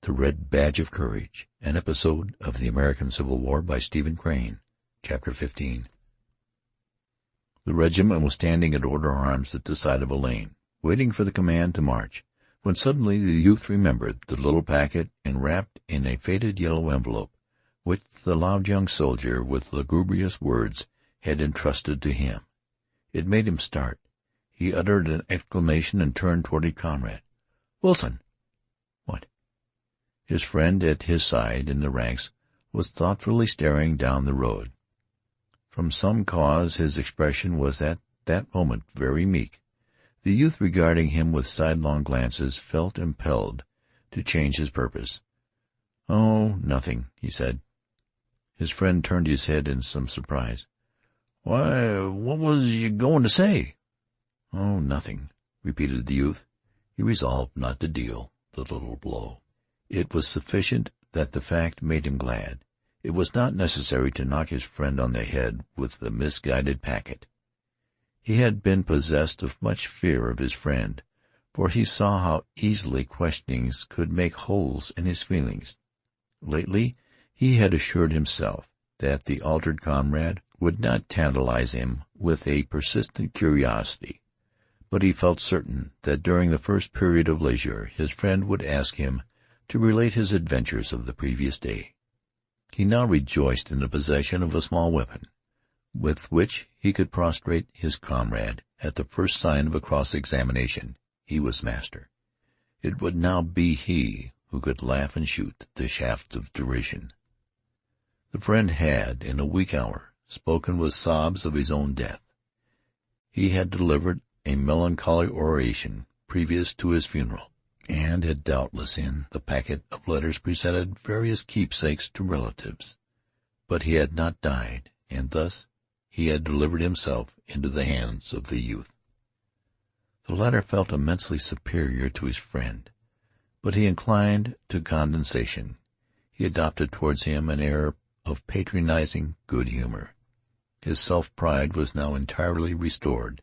The Red Badge of Courage, an episode of the American Civil War by Stephen Crane. Chapter 15. The regiment was standing at order arms at the side of a lane, waiting for the command to march, when suddenly the youth remembered the little packet enwrapped in a faded yellow envelope, which the loud young soldier with lugubrious words had entrusted to him. It made him start. He uttered an exclamation and turned toward his comrade. "Wilson!" "What?" His friend at his side in the ranks was thoughtfully staring down the road. From some cause his expression was at that moment very meek. The youth, regarding him with sidelong glances, felt impelled to change his purpose. "Oh, nothing," he said. His friend turned his head in some surprise. "Why, what was you going to say?" "Oh, nothing," repeated the youth. He resolved not to deal the little blow. It was sufficient that the fact made him glad. It was not necessary to knock his friend on the head with the misguided packet. He had been possessed of much fear of his friend, for he saw how easily questionings could make holes in his feelings. Lately he had assured himself that the altered comrade would not tantalize him with a persistent curiosity, but he felt certain that during the first period of leisure his friend would ask him to relate his adventures of the previous day. He now rejoiced in the possession of a small weapon, with which he could prostrate his comrade at the first sign of a cross-examination. He was master. It would now be he who could laugh and shoot the shafts of derision. The friend had, in a weak hour, spoken with sobs of his own death. He had delivered a melancholy oration previous to his funeral, and had doubtless in the packet of letters presented various keepsakes to relatives. But he had not died, and thus he had delivered himself into the hands of the youth. The latter felt immensely superior to his friend, but he inclined to condescension. He adopted towards him an air of patronizing good humor. His self-pride was now entirely restored.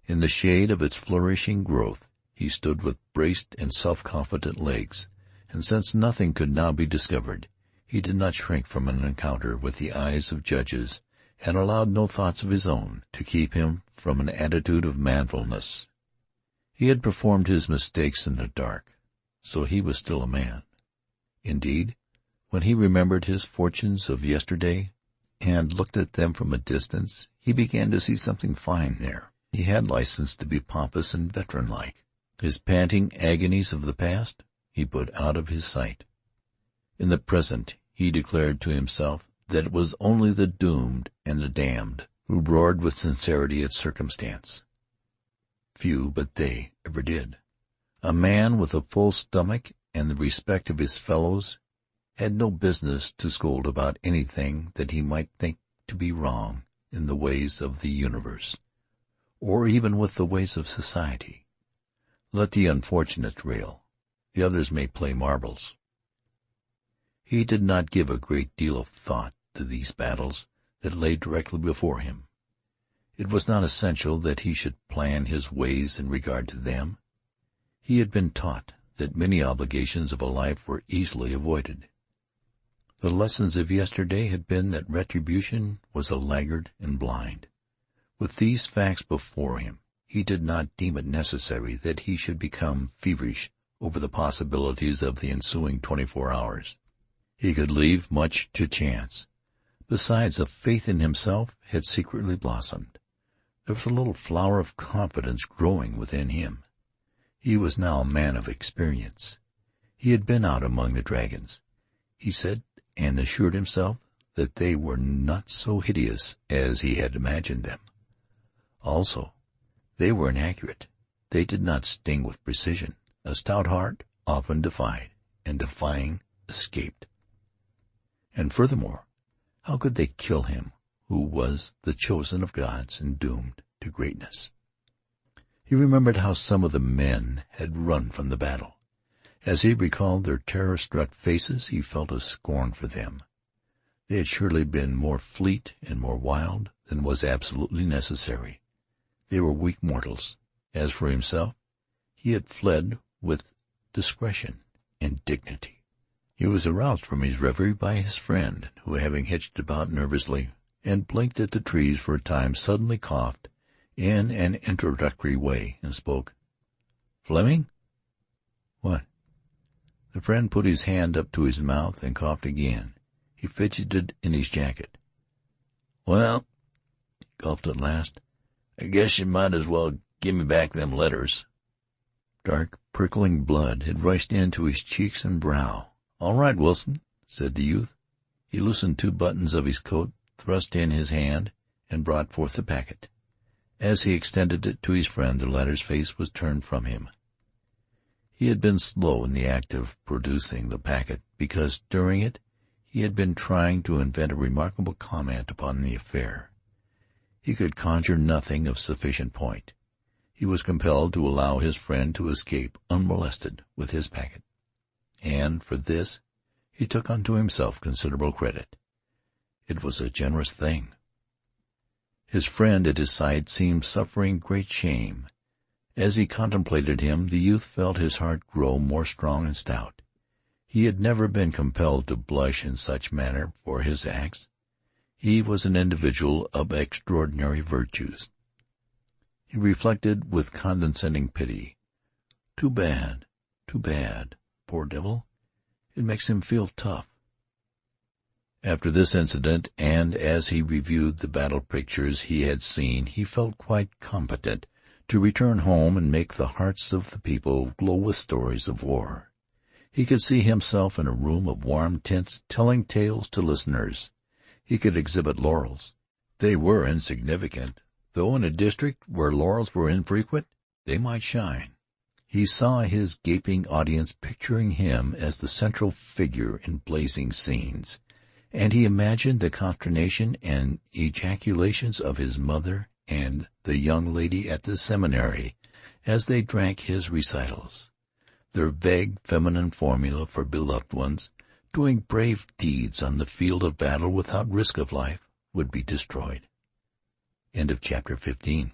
In the shade of its flourishing growth he stood with braced and self-confident legs, and since nothing could now be discovered, he did not shrink from an encounter with the eyes of judges, and allowed no thoughts of his own to keep him from an attitude of manfulness. He had performed his mistakes in the dark, so he was still a man. Indeed, when he remembered his fortunes of yesterday, and looked at them from a distance, he began to see something fine there. He had license to be pompous and veteran-like. His panting agonies of the past he put out of his sight. In the present he declared to himself that it was only the doomed and the damned who roared with sincerity at circumstance. Few but they ever did. A man with a full stomach and the respect of his fellows had no business to scold about anything that he might think to be wrong in the ways of the universe, or even with the ways of society. Let the unfortunates rail. The others may play marbles. He did not give a great deal of thought to these battles that lay directly before him. It was not essential that he should plan his ways in regard to them. He had been taught that many obligations of a life were easily avoided. The lessons of yesterday had been that retribution was a laggard and blind. With these facts before him, he did not deem it necessary that he should become feverish over the possibilities of the ensuing 24 hours. He could leave much to chance. Besides, a faith in himself had secretly blossomed. There was a little flower of confidence growing within him. He was now a man of experience. He had been out among the dragons. He said and assured himself that they were not so hideous as he had imagined them. Also, they were inaccurate. They did not sting with precision. A stout heart often defied, and defying, escaped. And furthermore, how could they kill him who was the chosen of gods and doomed to greatness? He remembered how some of the men had run from the battle. As he recalled their terror-struck faces, he felt a scorn for them. They had surely been more fleet and more wild than was absolutely necessary. They were weak mortals. As for himself, he had fled with discretion and dignity. He was aroused from his reverie by his friend, who, having hitched about nervously and blinked at the trees for a time, suddenly coughed in an introductory way and spoke. "Fleming?" "What?" The friend put his hand up to his mouth and coughed again. He fidgeted in his jacket. "Well," he gulped at last, "I guess you might as well give me back them letters." Dark, prickling blood had rushed into his cheeks and brow. "All right, Wilson," said the youth. He loosened 2 buttons of his coat, thrust in his hand, and brought forth the packet. As he extended it to his friend, the latter's face was turned from him. He had been slow in the act of producing the packet, because during it he had been trying to invent a remarkable comment upon the affair. He could conjure nothing of sufficient point. He was compelled to allow his friend to escape unmolested with his packet, and for this he took unto himself considerable credit. It was a generous thing. His friend at his side seemed suffering great shame. As he contemplated him, the youth felt his heart grow more strong and stout. He had never been compelled to blush in such manner for his acts. He was an individual of extraordinary virtues. He reflected with condescending pity. Too bad, poor devil. It makes him feel tough. After this incident, and as he reviewed the battle pictures he had seen, he felt quite competent to return home and make the hearts of the people glow with stories of war. He could see himself in a room of warm tints telling tales to listeners. He could exhibit laurels. They were insignificant, though in a district where laurels were infrequent, they might shine. He saw his gaping audience picturing him as the central figure in blazing scenes, and he imagined the consternation and ejaculations of his mother and the young lady at the seminary as they drank his recitals. Their vague feminine formula for beloved ones doing brave deeds on the field of battle without risk of life would be destroyed. End of chapter 15.